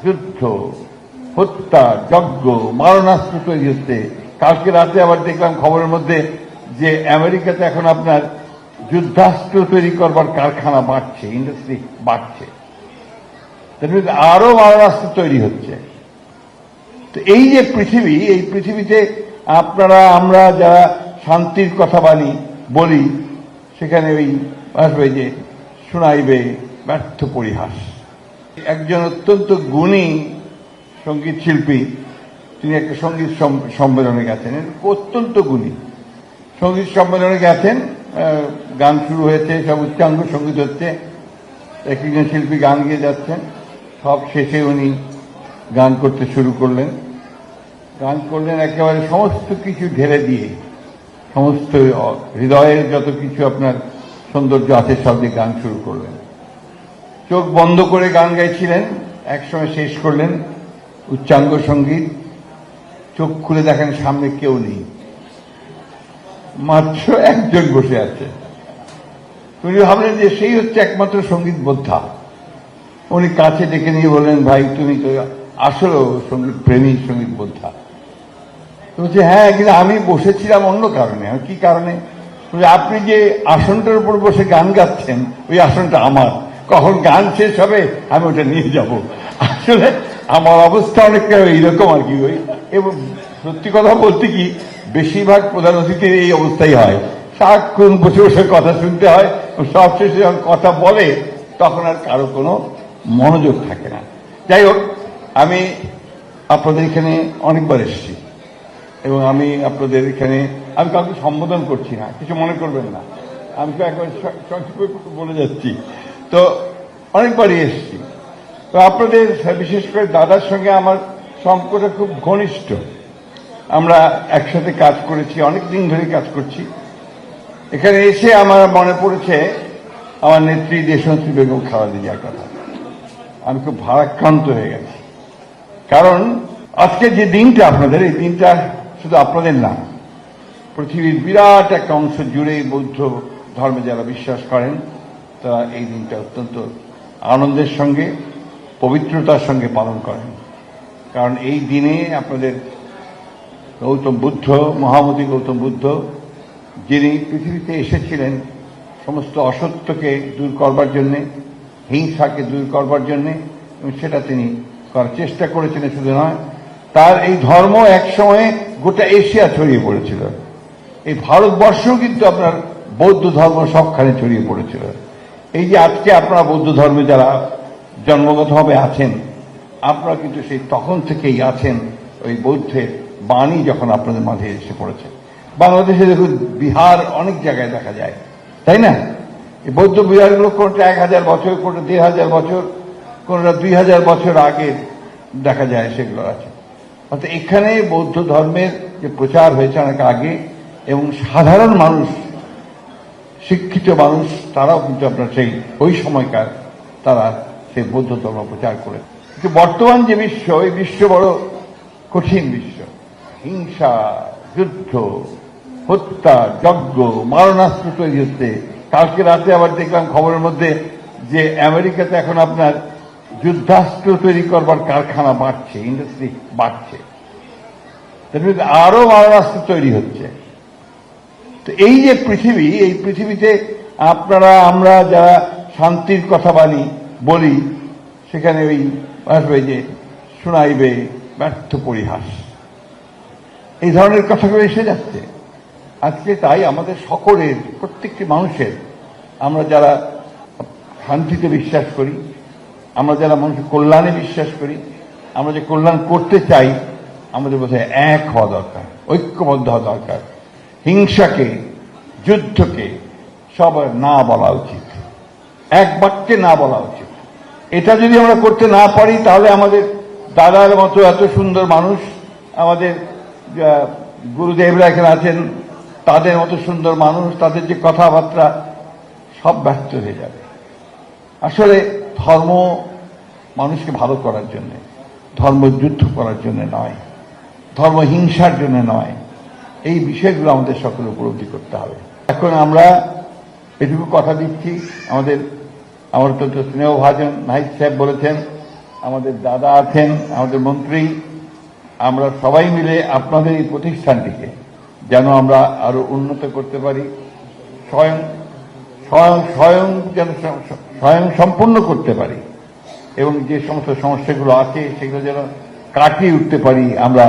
যুদ্ধ, হত্যা, যজ্ঞ, মারণাস্ত্র তৈরি হচ্ছে। কালকে রাতে আবার দেখলাম খবরের মধ্যে যে আমেরিকাতে এখন আপনার যুদ্ধাস্ত্র তৈরি করবার কারখানা বাড়ছে, ইন্ডাস্ট্রি বাড়ছে, আরো মারণাস্ত্র তৈরি হচ্ছে। তো এই যে পৃথিবী, এই পৃথিবীতে আপনারা আমরা যারা শান্তির কথা বলি, সেখানে ওই আসবে যে শোনাইবে ব্যর্থ পরিহাস। একজন অত্যন্ত গুণী সঙ্গীত শিল্পী, তিনি একটা সঙ্গীত সম্মেলনে গেছেন, অত্যন্ত গুণী সঙ্গীত সম্মেলনে গেছেন। গান শুরু হয়েছে, সব উচ্চাঙ্গ সঙ্গীত হচ্ছে, একজন শিল্পী গান গিয়ে যাচ্ছেন, সব শেষে উনি গান করতে শুরু করলেন। গান করলেন একেবারে সমস্ত কিছু ঢেলে দিয়ে, সমস্ত হৃদয়ের যত কিছু আপনার সৌন্দর্য আছে সব দিয়ে গান শুরু করলেন। চোখ বন্ধ করে গান গাইছিলেন, একসময় শেষ করলেন উচ্চাঙ্গ সঙ্গীত। চোখ খুলে দেখেন সামনে কেউ নেই, মাত্র একজন বসে আছে। উনি ভাবলেন যে সেই হচ্ছে একমাত্র সঙ্গীত বোদ্ধা। উনি কাছে ডেকে নিয়ে বললেন, ভাই তুমি তো আসলে সঙ্গীত প্রেমী, সঙ্গীত বোদ্ধা। বলছে, হ্যাঁ, কিন্তু আমি বসেছিলাম অন্য কারণে। আর কি কারণে? আপনি যে আসনটার উপর বসে গান গাচ্ছেন, ওই আসনটা আমার, কখন গান শেষ হবে আমি ওটা নিয়ে যাব। আসলে আমার অবস্থা অনেকটা এইরকম আর কি। ওই এবং সত্যি কথা বলতে কি, বেশিরভাগ প্রধান অতিথির এই অবস্থাই হয়, সারাক্ষণ বসে বসে কথা শুনতে হয়, সবশেষে যখন কথা বলে তখন আর কারো কোনো মনোযোগ থাকে না। যাই হোক, আমি আপনাদের এখানে অনেকবার এসেছি এবং আমি আপনাদের এখানে, আমি কাউকে সম্বোধন করছি না, কিছু মনে করবেন না, আমি তো একবার সংক্ষেপে বলে যাচ্ছি। তো অনেকবারই এসেছি। তো আপনাদের বিশেষ করে দাদার সঙ্গে আমার সম্পর্ক খুব ঘনিষ্ঠ। আমরা একসাথে কাজ করেছি, অনেক দিন ধরে কাজ করছি। এখানে এসে আমার মনে পড়েছে আমার নেত্রী দেশনেত্রী বেগম খালেদা জিয়ার কথা। আমি খুব ভারাক্রান্ত হয়ে গেছি, কারণ আজকে যে দিনটা আপনাদের, এই দিনটা শুধু আপনাদের না, পৃথিবীর বিরাট একটা অংশ জুড়ে বৌদ্ধ ধর্মে যারা বিশ্বাস করেন তারা এই দিনটা অত্যন্ত আনন্দের সঙ্গে, পবিত্রতার সঙ্গে পালন করেন। কারণ এই দিনে আপনাদের গৌতম বুদ্ধ, মহামতি গৌতম বুদ্ধ, যিনি পৃথিবীতে এসেছিলেন সমস্ত অসত্যকে দূর করবার জন্যে, হিংসাকে দূর করবার জন্যে, এবং সেটা তিনি করার চেষ্টা করেছিলেন। শুধু নয়, তার এই ধর্ম একসময়ে গোটা এশিয়া ছড়িয়ে পড়েছিল। এই ভারতবর্ষও কিন্তু আপনার বৌদ্ধ ধর্ম সবখানে ছড়িয়ে পড়েছিল। এই যে আজকে আপনারা বৌদ্ধ ধর্মে যারা জন্মগতভাবে আছেন, আপনারা কিন্তু সেই তখন থেকেই আছেন। ওই বৌদ্ধের বাণী যখন আপনাদের মাঝে এসে পড়েছে, বাংলাদেশে দেখুন বিহার অনেক জায়গায় দেখা যায়, তাই না? এই বৌদ্ধ বিহারগুলো কোনটা 1000 বছর, কোনটা 1500 বছর, কোনটা 2000 বছর আগে দেখা যায়, সেগুলো আছে। অর্থাৎ এখানে বৌদ্ধ ধর্মের যে প্রচার হয়েছে অনেক আগে, এবং সাধারণ মানুষ, শিক্ষিত মানুষ, তারাও কিন্তু আপনার সেই ওই সময়কার তারা সেই বৌদ্ধ ধর্ম প্রচার করে। কিন্তু বর্তমান যে বিশ্ব, এই বিশ্ব বড় কঠিন বিশ্ব। হিংসা, যুদ্ধ, হত্যা, যজ্ঞ, মারণাস্ত্র তৈরি হচ্ছে। কালকে রাতে আবার দেখলাম খবরের মধ্যে যে আমেরিকাতে এখন আপনার যুদ্ধাস্ত্র তৈরি করবার কারখানা বাড়ছে, ইন্ডাস্ট্রি বাড়ছে, আরো মারণাস্ত্র তৈরি হচ্ছে। তো এই যে পৃথিবী, এই পৃথিবীতে আপনারা আমরা যারা শান্তির কথা বলি, সেখানে ওই আসবে যে শোনাইবে ব্যর্থ পরিহাস, এই ধরনের কথাগুলো এসে যাচ্ছে আজকে। তাই আমাদের সকলের, প্রত্যেকটি মানুষের, আমরা যারা শান্তিতে বিশ্বাস করি, আমরা যারা মানুষের কল্যাণে বিশ্বাস করি, আমরা যে কল্যাণ করতে চাই, আমাদের বোধহয় এক হওয়া দরকার, ঐক্যবদ্ধ হওয়া দরকার। হিংসাকে, যুদ্ধকে সব না বলা উচিত, এক বাক্যে না বলা উচিত। এটা যদি আমরা করতে না পারি, তাহলে আমাদের দাদার মতো এত সুন্দর মানুষ, আমাদের গুরুদেবরা এখানে আছেন, তাদের মতো সুন্দর মানুষ, তাদের যে কথাবার্তা, সব ব্যর্থ হয়ে যাবে। আসলে ধর্ম মানুষকে ভালো করার জন্য, ধর্ম যুদ্ধ করার জন্য নয়, ধর্ম হিংসার জন্য নয়। এই বিষয়গুলো আমাদের সকলে উপলব্ধি করতে হবে। এখন আমরা এটুকু কথা দিচ্ছি, আমার অত্যন্ত স্নেহভাজন নাহিদ সাহেব বলেছেন আমাদের দাদা আছেন, আমাদের মন্ত্রী, আমরা সবাই মিলে আপনাদের এই প্রতিষ্ঠানটিকে যেন আমরা আরো উন্নত করতে পারি, স্বয়ং স্বয়ং স্বয়ং যেন স্বয়ং সম্পূর্ণ করতে পারি এবং যে সমস্ত সমস্যাগুলো আছে সেগুলো যেন কাটিয়ে উঠতে পারি আমরা